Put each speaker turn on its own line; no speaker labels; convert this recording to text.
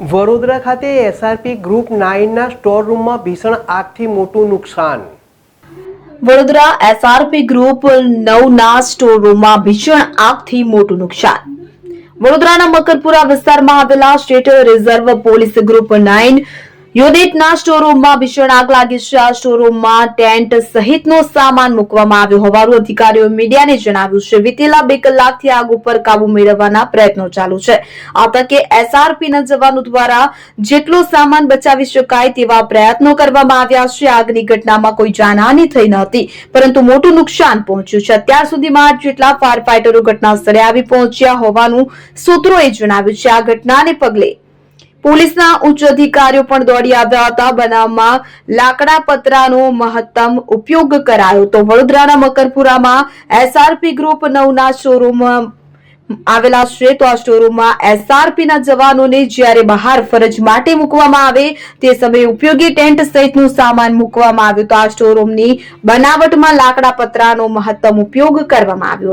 વડોદરા ખાતે SRP group 9ના store રૂમમાં ભીષણ આગથી મોટું નુકસાન.
વડોદરા એસઆરપી ગ્રુપ 9ના સ્ટોર રૂમમાં ભીષણ આગથી મોટું નુકસાન. વડોદરાના મકરપુરા વિસ્તારમાં આવેલા સ્ટેટ રિઝર્વ પોલીસ ગ્રુપ 9 યુનિટના સ્ટોરરૂમમાં ભીષણ આગ લાગી છે. આ સ્ટોરરૂમમાં ટેન્ટ સહિતનો સામાન મૂકવામાં આવ્યો હોવાનું અધિકારીઓએ મીડિયાને જણાવ્યું છે. વીતેલા 2 કલાકથી આગ ઉપર કાબુ મેળવવાના પ્રયત્નો ચાલુ છે. આ તકે એસઆરપીના જવાનો દ્વારા જેટલો સામાન બચાવી શકાય તેવા પ્રયત્નો કરવામાં આવ્યા છે. આગની ઘટનામાં કોઈ જાનહાનિ થઈ ન હતી, પરંતુ મોટું નુકસાન પહોંચ્યું છે. અત્યાર સુધીમાં 8 જેટલા ફાયર ફાઈટરો ઘટના સ્થળે આવી પહોંચ્યા હોવાનું સૂત્રોએ જણાવ્યું છે. આ ઘટનાને પગલે પોલીસના ઉચ્ચ અધિકારીઓ પણ દોડી આવ્યા હતા. બનાવમાં લાકડા પતરાનો મહત્તમ ઉપયોગ કરાયો તો વડોદરાના મકરપુરામાં એસઆરપી ગ્રુપ 9ના શોરૂમ આવેલા છે. તો આ શોરૂમમાં એસઆરપીના જવાનોને જ્યારે બહાર ફરજ માટે મૂકવામાં આવે તે સમયે ઉપયોગી ટેન્ટ સહિતનું સામાન મૂકવામાં આવ્યું. તો આ શોરૂમની બનાવટમાં લાકડા પતરાનો મહત્તમ ઉપયોગ કરવામાં આવ્યો